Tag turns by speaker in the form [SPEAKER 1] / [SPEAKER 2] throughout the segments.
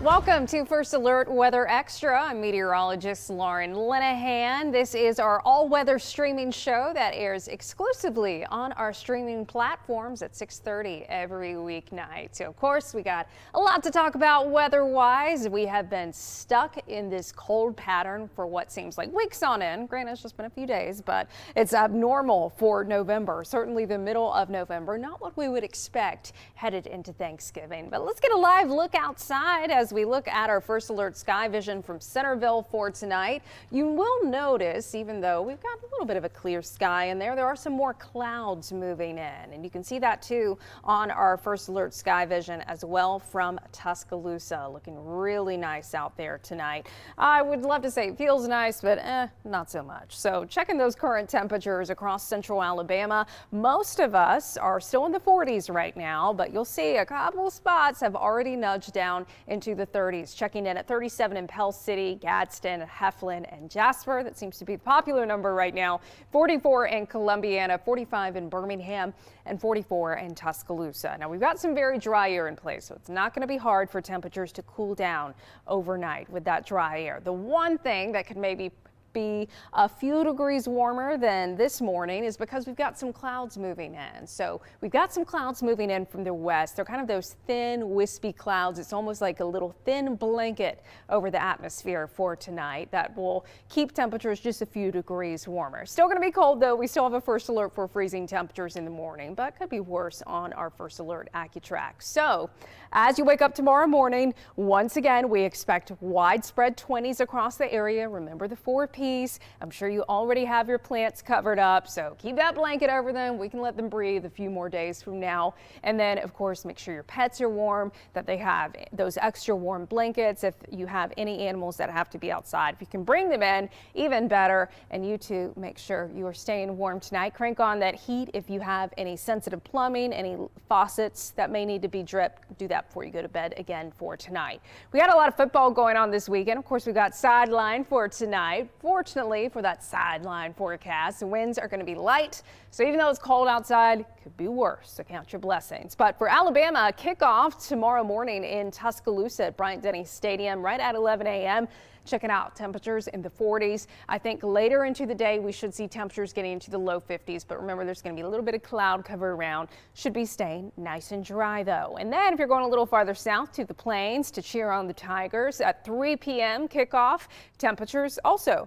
[SPEAKER 1] Welcome to First Alert Weather Extra. I'm meteorologist Lauren Linehan. This is our all-weather streaming show that airs exclusively on our streaming platforms at 6:30 every weeknight. So, of course, we got a lot to talk about weather-wise. We have been stuck in this cold pattern for what seems like weeks on end. Granted, it's just been a few days, but it's abnormal for November. Certainly the middle of November, not what we would expect headed into Thanksgiving. But let's get a live look outside as we look at our First Alert sky vision from Centerville for tonight. You will notice, even though we've got a little bit of a clear sky in there are some more clouds moving in. And you can see that too on our First Alert sky vision as well from Tuscaloosa. Looking really nice out there tonight. I would love to say it feels nice, but not so much. So checking those current temperatures across central Alabama. Most of us are still in the 40s right now, but you'll see a couple spots have already nudged down into the 30s. Checking in at 37 in Pell City, Gadsden, Heflin, and Jasper. That seems to be the popular number right now. 44 in Columbiana, 45 in Birmingham, and 44 in Tuscaloosa. Now we've got some very dry air in place, so it's not going to be hard for temperatures to cool down overnight with that dry air. The one thing that could maybe be a few degrees warmer than this morning is because we've got some clouds moving in. So we've got some clouds moving in from the west. They're kind of those thin, wispy clouds. It's almost like a little thin blanket over the atmosphere for tonight that will keep temperatures just a few degrees warmer. Still going to be cold though. We still have a first alert for freezing temperatures in the morning, but could be worse on our first alert AccuTrack. So as you wake up tomorrow morning, once again, we expect widespread 20s across the area. Remember the 4 Ps. I'm sure you already have your plants covered up, so keep that blanket over them. We can let them breathe a few more days from now. And then, of course, make sure your pets are warm, that they have those extra warm blankets if you have any animals that have to be outside. If you can bring them in, even better. And you too, make sure you are staying warm tonight. Crank on that heat if you have any sensitive plumbing, any faucets that may need to be dripped. Do that before you go to bed again for tonight. We had a lot of football going on this weekend. Of course, we got sideline for tonight. Fortunately for that sideline forecast, the winds are going to be light. So even though it's cold outside, it could be worse. So count your blessings. But for Alabama, kickoff tomorrow morning in Tuscaloosa at Bryant-Denny Stadium right at 11 a.m. Checking out temperatures in the 40s. I think later into the day we should see temperatures getting into the low 50s. But remember, there's going to be a little bit of cloud cover around. Should be staying nice and dry though. And then if you're going a little farther south to the plains to cheer on the Tigers at 3 p.m. kickoff, temperatures also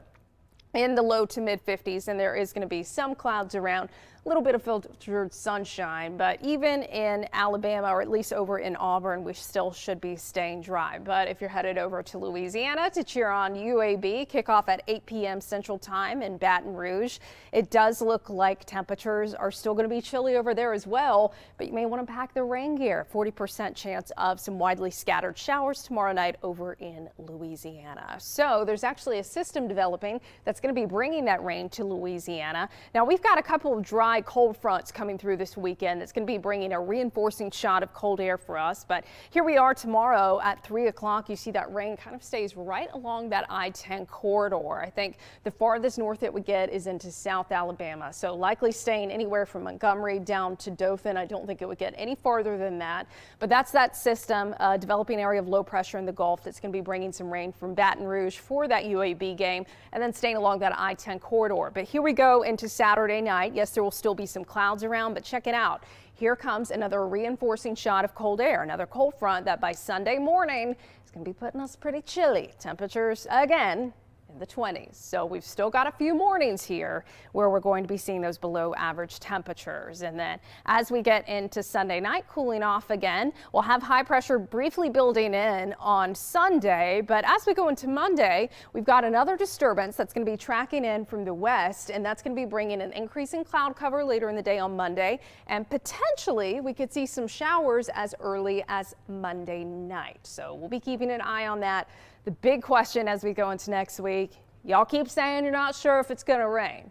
[SPEAKER 1] in the low to mid 50s, and there is going to be some clouds around, a little bit of filtered sunshine, but even in Alabama, or at least over in Auburn, we still should be staying dry. But if you're headed over to Louisiana to cheer on UAB, kickoff at 8 p.m. Central Time in Baton Rouge, it does look like temperatures are still going to be chilly over there as well, but you may want to pack the rain gear. 40% chance of some widely scattered showers tomorrow night over in Louisiana. So there's actually a system developing that's going to be bringing that rain to Louisiana. Now we've got a couple of dry cold fronts coming through this weekend. That's going to be bringing a reinforcing shot of cold air for us. But here we are tomorrow at 3 o'clock. You see that rain kind of stays right along that I-10 corridor. I think the farthest north it would get is into South Alabama. So likely staying anywhere from Montgomery down to Dothan. I don't think it would get any farther than that. But that's that system, developing area of low pressure in the Gulf that's going to be bringing some rain from Baton Rouge for that UAB game and then staying along that I-10 corridor. But here we go into Saturday night. Yes, there will still be some clouds around, but check it out. Here comes another reinforcing shot of cold air, another cold front that by Sunday morning is going to be putting us pretty chilly. Temperatures again in the 20s. So we've still got a few mornings here where we're going to be seeing those below average temperatures. And then as we get into Sunday night, cooling off again, we'll have high pressure briefly building in on Sunday. But as we go into Monday, we've got another disturbance that's going to be tracking in from the west, and that's going to be bringing an increase in cloud cover later in the day on Monday. And potentially we could see some showers as early as Monday night. So we'll be keeping an eye on that. The big question as we go into next week, y'all keep saying you're not sure if it's going to rain.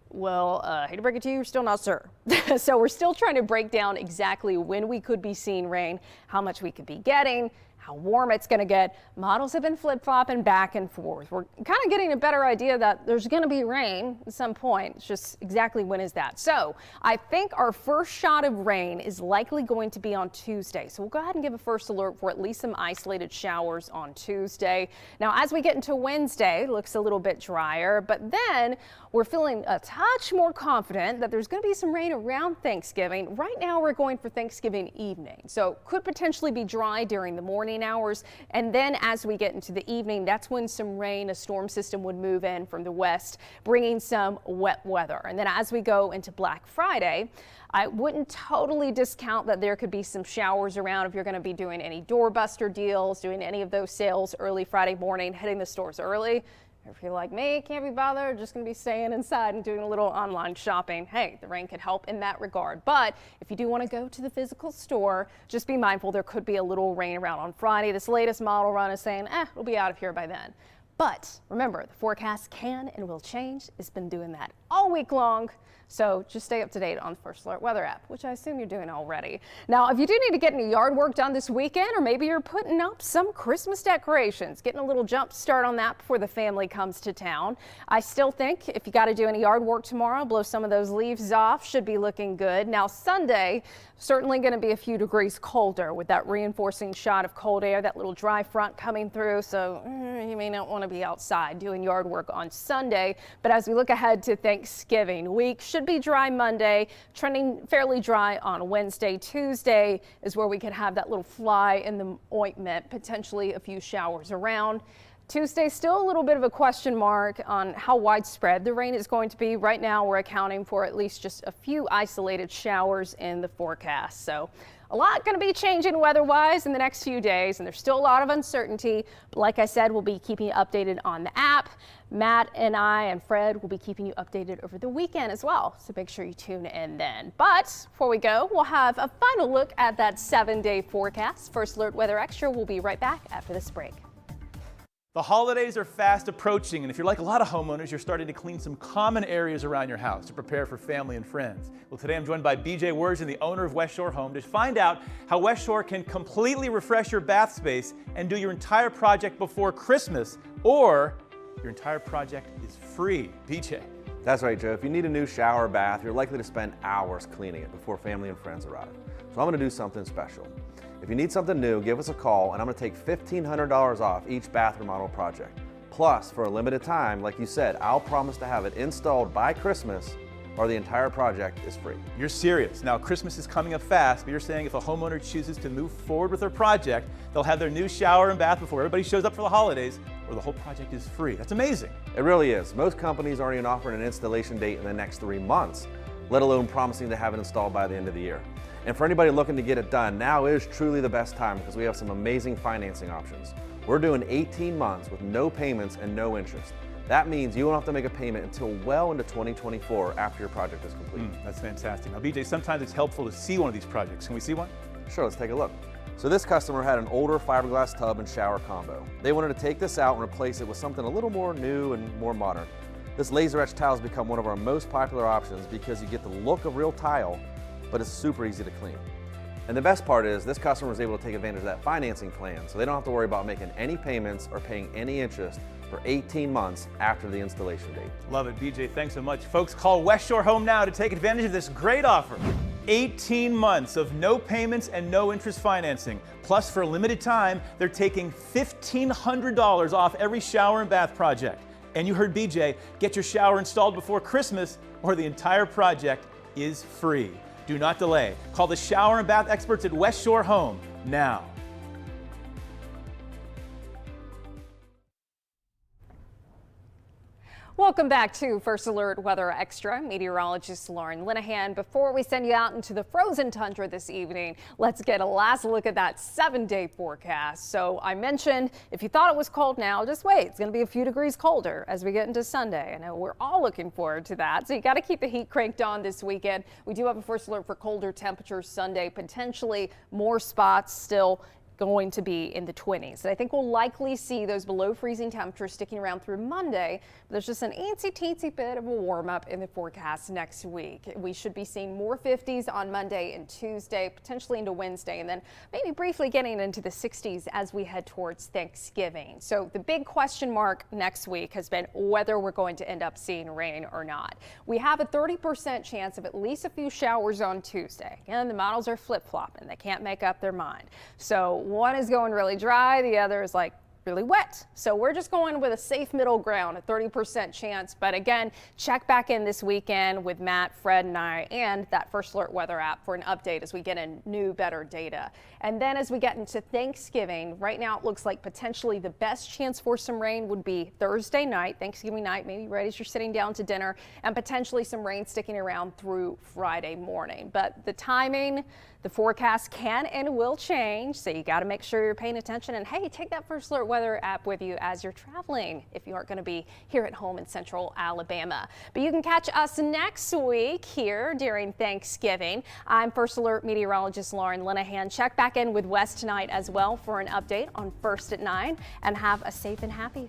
[SPEAKER 1] Well, I hate to break it to you, we're still not sure. So we're still trying to break down exactly when we could be seeing rain, how much we could be getting, how warm it's going to get. Models have been flip-flopping back and forth. We're kind of getting a better idea that there's going to be rain at some point. It's just exactly when is that? So I think our first shot of rain is likely going to be on Tuesday. So we'll go ahead and give a first alert for at least some isolated showers on Tuesday. Now, as we get into Wednesday, it looks a little bit drier, but then we're feeling a touch more confident that there's going to be some rain around Thanksgiving. Right now, we're going for Thanksgiving evening, so could potentially be dry during the morning hours. And then as we get into the evening, that's when some rain, a storm system would move in from the west, bringing some wet weather. And then as we go into Black Friday, I wouldn't totally discount that there could be some showers around if you're going to be doing any doorbuster deals, doing any of those sales early Friday morning, hitting the stores early. If you're like me, can't be bothered, just going to be staying inside and doing a little online shopping, hey, the rain could help in that regard. But if you do want to go to the physical store, just be mindful there could be a little rain around on Friday. This latest model run is saying, we'll be out of here by then. But remember, the forecast can and will change. It's been doing that all week long. So just stay up to date on the First Alert Weather app, which I assume you're doing already. Now, if you do need to get any yard work done this weekend, or maybe you're putting up some Christmas decorations, getting a little jump start on that before the family comes to town. I still think if you got to do any yard work tomorrow, blow some of those leaves off, should be looking good. Now, Sunday, certainly going to be a few degrees colder with that reinforcing shot of cold air, that little dry front coming through. So you may not want to be outside doing yard work on Sunday. But as we look ahead to Thanksgiving week, should be dry Monday, trending fairly dry on Wednesday. Tuesday is where we could have that little fly in the ointment, potentially a few showers around. Tuesday, still a little bit of a question mark on how widespread the rain is going to be. Right now, we're accounting for at least just a few isolated showers in the forecast. So a lot going to be changing weather-wise in the next few days, and there's still a lot of uncertainty. But like I said, we'll be keeping you updated on the app. Matt and I and Fred will be keeping you updated over the weekend as well, so make sure you tune in then. But before we go, we'll have a final look at that 7-day forecast. First Alert Weather Extra will be right back after this break.
[SPEAKER 2] The holidays are fast approaching, and if you're like a lot of homeowners, you're starting to clean some common areas around your house to prepare for family and friends. Well, today I'm joined by BJ Worsen, the owner of Westshore Home, to find out how Westshore can completely refresh your bath space and do your entire project before Christmas, or your entire project is free. BJ.
[SPEAKER 3] That's right, Joe. If you need a new shower or bath, you're likely to spend hours cleaning it before family and friends arrive. So I'm going to do something special. If you need something new, give us a call and I'm going to take $1,500 off each bath remodel project. Plus, for a limited time, like you said, I'll promise to have it installed by Christmas or the entire project is free.
[SPEAKER 2] You're serious. Now, Christmas is coming up fast, but you're saying if a homeowner chooses to move forward with their project, they'll have their new shower and bath before everybody shows up for the holidays, or the whole project is free. That's amazing.
[SPEAKER 3] It really is. Most companies aren't even offering an installation date in the next 3 months, let alone promising to have it installed by the end of the year. And for anybody looking to get it done, now is truly the best time because we have some amazing financing options. We're doing 18 months with no payments and no interest. That means you won't have to make a payment until well into 2024 after your project is complete.
[SPEAKER 2] That's fantastic. Now, BJ, sometimes it's helpful to see one of these projects. Can we see one?
[SPEAKER 3] Sure, let's take a look. So this customer had an older fiberglass tub and shower combo. They wanted to take this out and replace it with something a little more new and more modern. This laser etched tile has become one of our most popular options because you get the look of real tile, but it's super easy to clean. And the best part is this customer is able to take advantage of that financing plan, so they don't have to worry about making any payments or paying any interest for 18 months after the installation date.
[SPEAKER 2] Love it, BJ. Thanks so much. Folks, call Westshore Home now to take advantage of this great offer. 18 months of no payments and no interest financing. Plus, for a limited time, they're taking $1,500 off every shower and bath project. And you heard BJ, get your shower installed before Christmas or the entire project is free. Do not delay. Call the shower and bath experts at Westshore Home now.
[SPEAKER 1] Welcome back to First Alert Weather Extra. Meteorologist Lauren Linehan. Before we send you out into the frozen tundra this evening, let's get a last look at that 7-day forecast. So I mentioned if you thought it was cold now, just wait. It's going to be a few degrees colder as we get into Sunday. I know we're all looking forward to that. So you got to keep the heat cranked on this weekend. We do have a first alert for colder temperatures Sunday, potentially more spots still going to be in the 20s. And I think we'll likely see those below freezing temperatures sticking around through Monday. But there's just an teensy bit of a warm up in the forecast next week. We should be seeing more 50s on Monday and Tuesday, potentially into Wednesday, and then maybe briefly getting into the 60s as we head towards Thanksgiving. So the big question mark next week has been whether we're going to end up seeing rain or not. We have a 30% chance of at least a few showers on Tuesday. Again, the models are flip-flopping. They can't make up their mind. So one is going really dry, the other is like really wet. So we're just going with a safe middle ground, a 30% chance. But again, check back in this weekend with Matt, Fred, and I, and that First Alert weather app for an update as we get in new, better data. And then as we get into Thanksgiving, right now it looks like potentially the best chance for some rain would be Thursday night, Thanksgiving night, maybe right as you're sitting down to dinner, and potentially some rain sticking around through Friday morning. But the timing, the forecast can and will change, so you got to make sure you're paying attention. And hey, take that First Alert weather app with you as you're traveling if you aren't going to be here at home in central Alabama. But you can catch us next week here during Thanksgiving. I'm First Alert meteorologist Lauren Linehan. Check back in with Wes tonight as well for an update on First at 9, and have a safe and happy